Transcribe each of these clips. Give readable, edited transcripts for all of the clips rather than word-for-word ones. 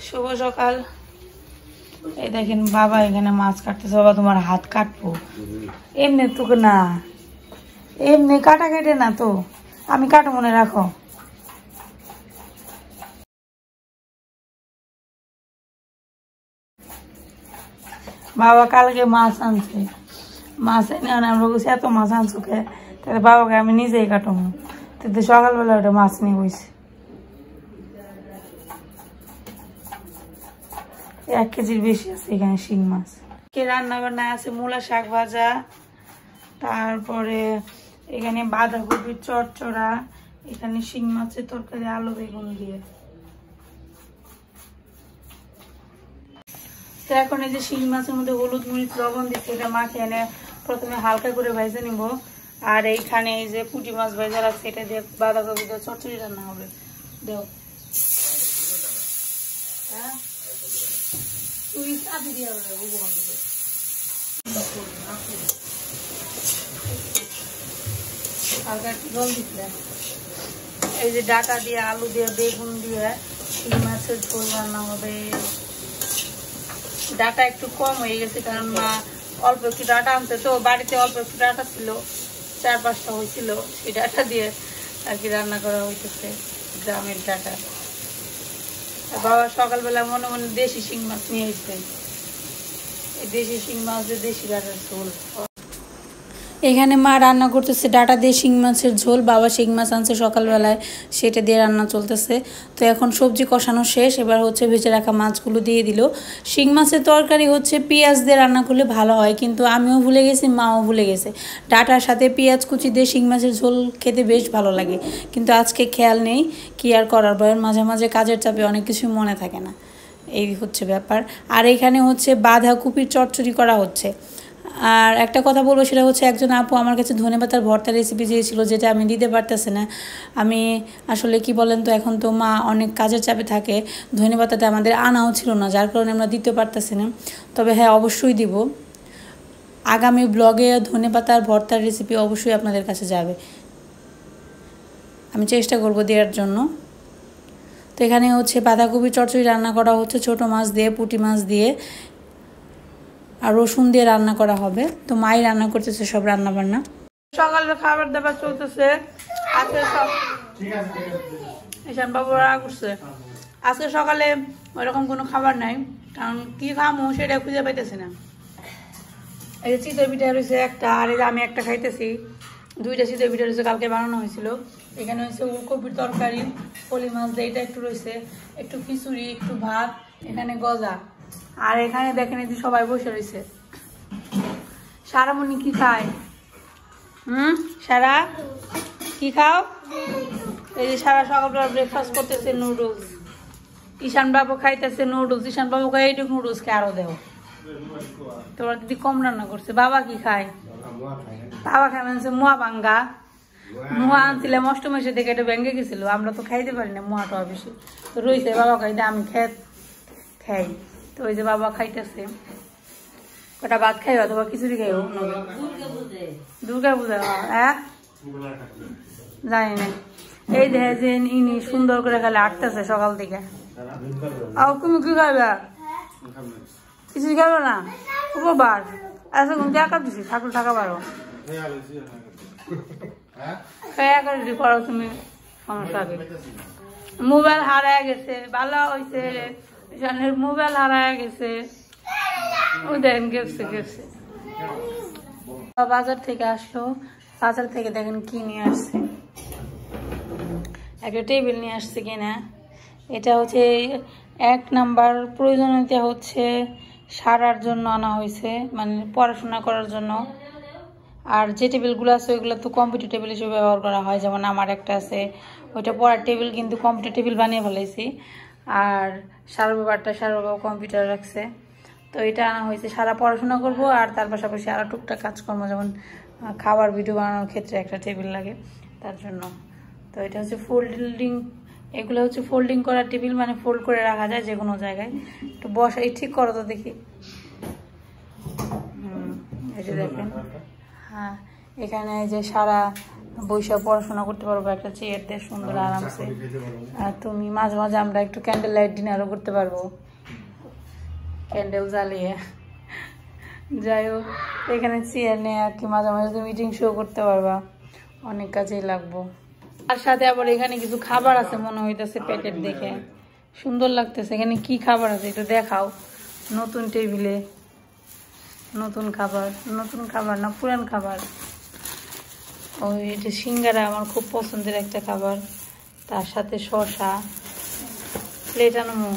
শুভ সকাল। এই দেখেন বাবা এখানে মাছ কাটতেছে। বাবা তোমার হাত কাটবো? এমনি তোকে না, এমনি কাটা কেটে না তো, আমি কাটো মনে রাখো। বাবা কালকে মাছ আনছে, মাছ এনে আমরা বলছি এত মাছ আনছো কে, তাহলে বাবাকে আমি নিজেই কাটবো। তো সকালবেলা ওটা মাছ নিয়ে বসছি, 1 কেজির বেশি আছে এখানে শিং মাছ। রান্না বান্না আছে মূলা শাক ভাজা, তারপরে এখানে বাঁধাকপির চচ্চড়া, এখানে শিং মাছের তরকারি আলু বেগুন দিয়ে। তো এখন এই যে শিং মাছের মধ্যে হলুদ মরিচ লবণ দিচ্ছে, এটা মাখিয়ে এনে প্রথমে হালকা করে ভেজে নিব। আর এইখানে এই যে পুঁটি মাছ ভেজা রাখছে, এটা দিয়ে বাঁধাকপি দিয়ে চচ্চড়ি রান্না হবে। দেও হ্যাঁ তুই চাপি দিয়ে হালকা একটু জল দিচ্ছে। এই যে ডাটা দিয়ে আলু দিয়ে বেগুন দিয়ে শিং মাছের ঝোল রান্না হবে। ডাটা একটু কম হয়ে গেছে কারণ মা অল্প একটু ডাটা আনছে, তো বাড়িতে অল্প একটু ডাটা ছিল, 4-5টা হয়েছিল, সেই ডাটা দিয়ে আর কি রান্না করা হইতেছে, গ্রামের ডাটা। বাবা সকালবেলা মনে মনে দেশি শিং মাছ নিয়ে এসছে, এই দেশি শিং মাছ দিয়ে দেশি ডাটার ঝোল। এখানে মা রান্না করতেছে ডাটা দিয়ে শিং মাছের ঝোল, বাবা শিং মাছ আনছে সকালবেলায়, সেটা দিয়ে রান্না চলতেছে। তো এখন সবজি কষানো শেষ, এবার হচ্ছে ভেজে রাখা মাছগুলো দিয়ে দিল। শিং মাছের তরকারি হচ্ছে পেঁয়াজ দিয়ে রান্না করলে ভালো হয়, কিন্তু আমিও ভুলে গেছি, মাও ভুলে গেছে। ডাটার সাথে পেঁয়াজ কুচি দিয়ে শিং মাছের ঝোল খেতে বেশ ভালো লাগে, কিন্তু আজকে খেয়াল নেই, কি আর করার। বয়ের মাঝে মাঝে কাজের চাপে অনেক কিছু মনে থাকে না, এই হচ্ছে ব্যাপার। আর এখানে হচ্ছে বাঁধাকপির চচ্চড়ি করা হচ্ছে। আর একটা কথা বলবো, সেটা হচ্ছে একজন আপু আমার কাছে ধনেপাতার ভর্তা রেসিপি চেয়েছিল, যেটা আমি দিতে পারতেছি না। আমি আসলে কি বলেন তো, এখন তো মা অনেক কাজের চাপে থাকে, ধনেপাতাটা আমাদের আনাও ছিল না, যার কারণে আমরা দিতে পারতেছি না। তবে হ্যাঁ, অবশ্যই দিব, আগামী ব্লগে ধনেপাতার ভর্তার রেসিপি অবশ্যই আপনাদের কাছে যাবে, আমি চেষ্টা করব দেওয়ার জন্য। তো এখানে হচ্ছে বাঁধাকপি চচ্চড়ি রান্না করা হচ্ছে ছোটো মাছ দিয়ে, পুঁটি মাছ দিয়ে, আর রসুন দিয়ে রান্না করা হবে। তো মাই রান্না করতেছে সব রান্না বান্না। সকালে খাবার দাবার চলতেছে। আজকে ঈশান বাবু রাগ করছে, আজকে সকালে ওইরকম কোনো খাবার নাই, কারণ কি খামো সেটা খুঁজে পাইতেছি না। এই যে চিতই পিঠা রয়েছে একটা, আর এই যে আমি একটা খাইতেছি, 2টা চিতই পিঠা রয়েছে, কালকে বানানো হয়েছিল। এখানে হয়েছে ওলকপির তরকারি, পলি মাছ দিয়ে এটা একটু রয়েছে, একটু খিচুড়ি, একটু ভাত, এখানে গজা। আর এখানে দেখেন এই যে সবাই বসে রয়েছে। সারামণি কি খায়? সারা কি খাও? এই যে সারা সকালবেলা ব্রেকফাস্ট করতেছে নুডলস। ঈশান বাবু খাইতেছে নুডলস। ঈশান বাবু খাই এইটুকু নুডলসকে আরো দেও, তোমার দিদি কম রান্না করছে। বাবা কি খায়? বাবা খায় মানে মোয়া ভাঙ্গা। মোয়া আনছিলাম অষ্টমাসে থেকে, এটা ভেঙে গেছিল, আমরা তো খাইতে পারি না মোয়াটা বেশি, তো রয়েছে। বাবা খাইতে আমি খাই। তো ওই যে বাবা খাইতেছে, কটা ভাত খাইবা তোমার খিচুড়ি খাইব? দুর্গা পূজা হ্যাঁ জানি না। এই দেখে যে ইনি সুন্দর করে খালি আটতেছে সকাল থেকে। আর তুমি কি খাইবা? খিচুড়ি খাইবা না? উপবার আচ্ছা তুমি টাকা দিছি, থাকলে টাকা পারো করো তুমি, সমস্যা আগে। মোবাইল হারায় গেছে, ভালো হয়েছে, মোবাইল হারায় গেছে। ওই দেখেন গেছে। বাজার থেকে আসলো, বাজার থেকে দেখেন কি নিয়ে আসছে, একটা টেবিল নিয়ে আসছে কিনা। এটা হচ্ছে 1 নাম্বার প্রয়োজনীয়তা হচ্ছে সারার জন্য আনা হয়েছে, মানে পড়াশোনা করার জন্য। আর যে টেবিলগুলো আছে ওইগুলো তো কম্পিউটার টেবিল হিসেবে ব্যবহার করা হয়, যেমন আমার একটা আছে, ওইটা পড়ার টেবিল, কিন্তু কম্পিউটার টেবিল বানিয়ে ফেলেছি। আর সারা কম্পিউটার রাখছে, তো এটা আনা হয়েছে। সারা পড়াশোনা করব, আর তার পাশাপাশি আরও টুকটাক কাজকর্ম, যেমন খাবার ভিডিও বানানোর ক্ষেত্রে একটা টেবিল লাগে, তার জন্য। তো এটা হচ্ছে ফোল্ডিং, এগুলো হচ্ছে ফোল্ডিং করা টেবিল, মানে ফোল্ড করে রাখা যায় যে কোনো জায়গায়। একটু বসাই ঠিক করো তো দেখি। এই যে দেখেন, হ্যাঁ এখানে যে সারা বসে পড়াশোনা করতে পারবো একটা চেয়ার দিয়ে সুন্দর আরামসে। আর তুমি মাঝে মাঝে আমরা একটু ক্যান্ডেল লাইট ডিনারও করতে পারবো ক্যান্ডেল জ্বালিয়ে। যাই হোক এখানে চেয়ার নেই আর কি, মাঝে মাঝে তুমি মিটিং শো করতে পারবা, অনেক কাজেই লাগবো। আর সাথে আবার এখানে কিছু খাবার আছে মনে হইতেছে প্যাকেট দেখে সুন্দর লাগতেছে। এখানে কি খাবার আছে একটু দেখাও। নতুন টেবিলে নতুন খাবার, নতুন খাবার না পুরান খাবার। ওই এটা সিঙ্গারা আমার খুব পছন্দের একটা খাবার, তার সাথে শসা, প্লেট আনমো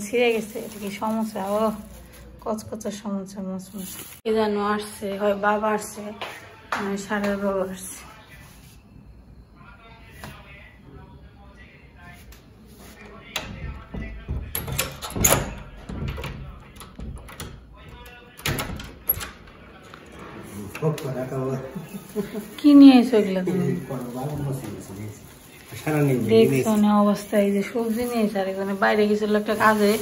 ছিঁড়ে গেছে। এটা কি সমস্যা? ও কচকচা সমস্যা মচমচ। এ জানো আসছে, হয় বাবা আসছে, সারের বাবা আসছে। কি নিয়ে এসো এগুলো তুমি? দেখছো না অবস্থা, এই যে সবজি নিয়ে এসে, আর এখানে বাইরে গেছিল একটা কাজে,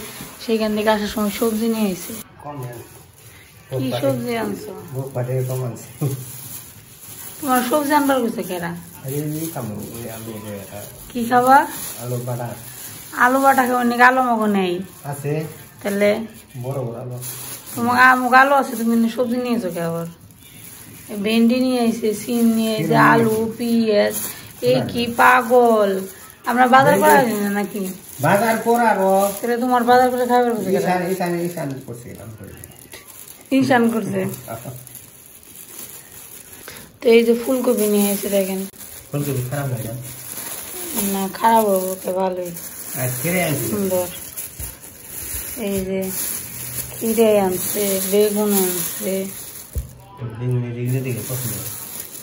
সেইখান থেকে আসার সময় সবজি নিয়ে এসে। কি সবজি আনছো? তোমার সবজি আনবার গেছে কেরা? কি খাবা? আলু বাটা খাবার নাকি? আলু মগো নেই তাহলে? তোমার আমুক আলু আছে, তুমি সবজি নিয়েছো কে? আবার ভেন্ডি নিয়ে এসে, সিম নিয়ে এসে, আলু, পেঁয়াজ। এই কি পাগল? আমরা বাজার করা না নাকি? বাজার করারো তাহলে তোমার বাজার করে খাবার ঈশান করছে। তো এই যে ফুলকপি নিয়ে এসে দেখেন, ফুলকপি খারাপ লাগে না? খারাপ হবে, ভালোই সুন্দর। এই যে খিরে আনছে, বেগুন আনছে,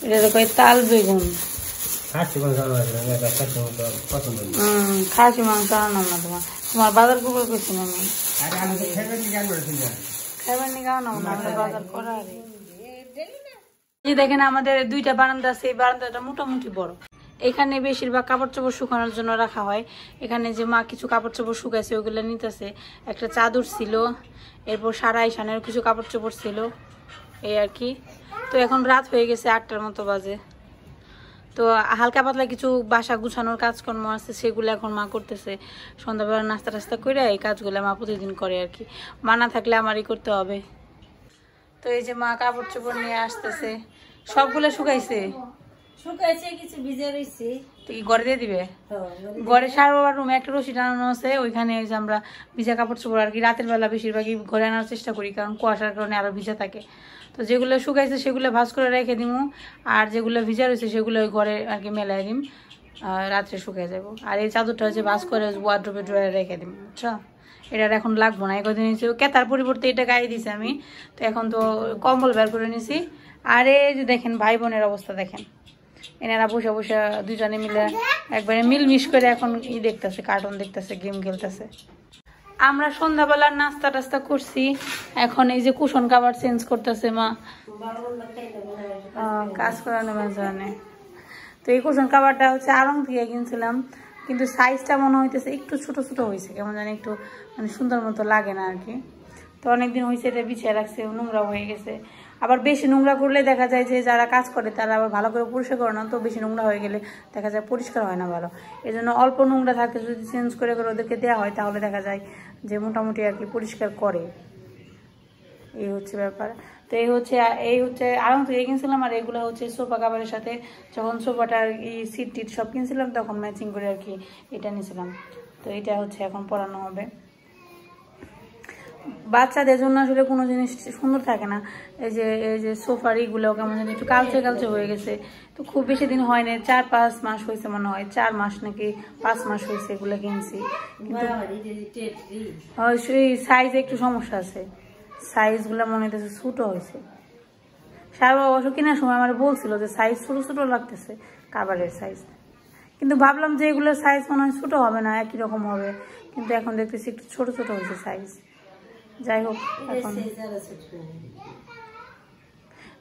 এটা তো কয় তাল বেগুন। খাসি মাংস আনাম না তোমার, তোমার বাজার করে করছি আমি। খাইবার নি খাও না, বাজার করা। দেখেন আমাদের দুইটা বারান্দা আছে, এই বারান্দাটা মোটামুটি বড়। এখানে বেশিরভাগ কাপড় চোপড় শুকানোর জন্য রাখা হয়। এখানে যে মা কিছু কাপড় চোপড় শুকাইছে ওইগুলো নিতেছে। একটা চাদর ছিল, এরপর সারা ঈশানের কিছু কাপড় চোপড় ছিল, এই আর কি। তো এখন রাত হয়ে গেছে, 8টার মতো বাজে। তো হালকা পাতলা কিছু বাসা গুছানোর কাজকর্ম আছে, সেগুলো এখন মা করতেছে। সন্ধ্যাবেলা নাস্তা টাস্তা করে এই কাজগুলো মা প্রতিদিন করে আর কি। মা না থাকলে আমারই করতে হবে। তো এই যে মা কাপড় চোপড় নিয়ে আসতেছে, সবগুলো শুকাইছে, কিছু ভিজে রয়েছে। তো কি ঘরে দিয়ে দিবে? ঘরে সারা রুমে একটা রশি টানানো আছে, ওইখানে আমরা ভিজা কাপড় চোপড় আর কি রাতের বেলা বেশিরভাগই ঘরে আনার চেষ্টা করি, কারণ কুয়াশার কারণে আরো ভিজা থাকে। তো যেগুলো শুকাইছে সেগুলো ভাঁজ করে রেখে দিব, আর যেগুলো ভিজা রয়েছে সেগুলো ঘরে আর কি মেলাই দিম, রাত্রে শুকিয়ে যাবো। আর এই চাদরটা হচ্ছে ভাঁজ করে ওয়ার্ড্রোবে ড্রয়ারে রেখে দিম, বুঝছো? এটা এখন লাগবো না, একদিন কেতার পরিবর্তে এটা গায়ে দিছি আমি। তো এখন তো কম্বল বের করে নিছি। আর এই যে দেখেন ভাই বোনের অবস্থা দেখেন, এনারা বসে বসে দুজনে মিলে একবারে মিলমিশ করে এখন দেখতেছে, কার্টুন দেখতেছে, গেম খেলতেছে। আমরা সন্ধ্যাবেলার নাস্তা টাস্তা করছি, এখন এই যে কুশন কাভার চেঞ্জ করতেছে মা, কাজ করানো মাঝে। তো এই কুশন কাভারটা হচ্ছে আড়ং থেকে কিনছিলাম, কিন্তু সাইজটা মনে হইতেছে একটু ছোট ছোট হয়েছে, কেমন জানি একটু মানে সুন্দর মতো লাগে না আর কি। তো অনেকদিন হয়েছে এটা বিছিয়ে রাখছে, নোংরা হয়ে গেছে। আবার বেশি নোংরা করলে দেখা যায় যে যারা কাজ করে তারা আবার ভালো করে পরিষ্কার করে না, তো বেশি নোংরা হয়ে গেলে দেখা যায় পরিষ্কার হয় না ভালো। এই জন্য অল্প নোংরা থাকতে যদি চেঞ্জ করে করে ওদেরকে দেওয়া হয় তাহলে দেখা যায় যে মোটামুটি আর কি পরিষ্কার করে। এই হচ্ছে ব্যাপার। তো এই হচ্ছে আরাম থেকে কিনছিলাম। আর এগুলো হচ্ছে সোফা কাভারের সাথে, যখন সোফাটার সিট টিট সব কিনছিলাম তখন ম্যাচিং করে আর কি এটা নিয়েছিলাম। তো এটা হচ্ছে এখন পরানো হবে। বাচ্চাদের জন্য আসলে কোনো জিনিস সুন্দর থাকে না। এই যে সোফার এইগুলো কেমন জানি একটু কালচে কালচে হয়ে গেছে। তো খুব বেশি দিন হয় না, 4-5 মাস হয়েছে মনে হয়, 4 মাস নাকি 5 মাস হয়েছে এগুলো কিনছি। কিন্তু সাইজে একটু সমস্যা আছে, সাইজগুলো মনে হইতেছে ছোটো হয়েছে। সারা অবশ্য কেনার সময় আমার বলছিল যে সাইজ ছোটো ছোটো লাগতেছে কাভারের সাইজ, কিন্তু ভাবলাম যে এগুলোর সাইজ মনে হয় ছোটো হবে না, একই রকম হবে, কিন্তু এখন দেখতেছি একটু ছোটো ছোটো হয়েছে সাইজ। যাই হোক, এখন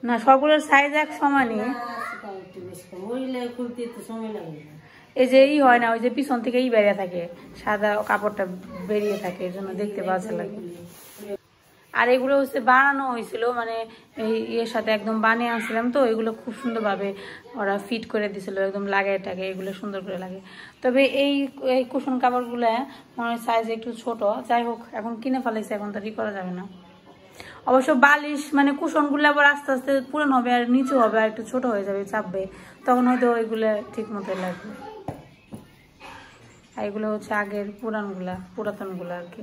না সবগুলোর সাইজ এক সমানই। এই যে হয় না, ওই যে পিছন থেকে বেরিয়ে থাকে, সাদা কাপড়টা বেরিয়ে থাকে, এই জন্য দেখতে বাজে লাগে। আর এগুলো হচ্ছে বানানো হয়েছিল, মানে এই ইয়ের সাথে একদম বানিয়ে আনছিলাম, তো এগুলো খুব সুন্দরভাবে ওরা ফিট করে দিছিল, একদম লাগাই টাকে এগুলো সুন্দর করে লাগে। তবে এই কুশন কাপড়গুলো মনে হয় সাইজ একটু ছোট, যাই হোক এখন কিনে ফেলাইছে, এখন তো করা যাবে না। অবশ্য বালিশ মানে কুশনগুলো আবার আস্তে আস্তে পুরান হবে আর নিচু হবে আর একটু ছোট হয়ে যাবে, চাপবে, তখন হয়তো ওইগুলো ঠিক মতো লাগবে। আর এগুলো হচ্ছে আগের পুরাতনগুলো আর কি।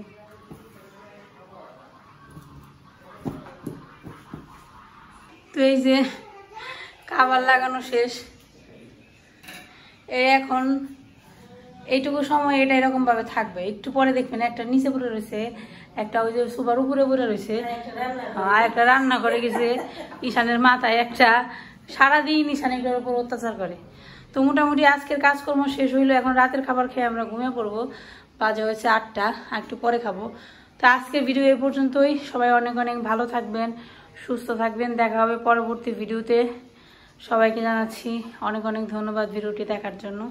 তো এই যে খাবার লাগানো শেষ, এই এখন এইটুকু সময় এটা এরকম ভাবে থাকবে। একটু পরে দেখবেন একটা নিচে পড়ে রয়েছে, একটা ওই যে সুপার উপরে পড়ে রয়েছে, আর একটা রান্না করে গেছে ঈশানের মাথায়, একটা সারাদিন ঈশান এগুলোর উপর অত্যাচার করে। তো মোটামুটি আজকের কাজকর্ম শেষ হইলো, এখন রাতের খাবার খেয়ে আমরা ঘুমিয়ে পড়বো, বাজে হয়েছে 8টা, আর একটু পরে খাবো। তো আজকের ভিডিও এই পর্যন্তই, সবাই অনেক অনেক ভালো থাকবেন, সুস্থ থাকবেন, দেখা হবে পরবর্তী ভিডিওতে। সবাইকে জানাচ্ছি অনেক অনেক ধন্যবাদ ভিডিওটি দেখার জন্য।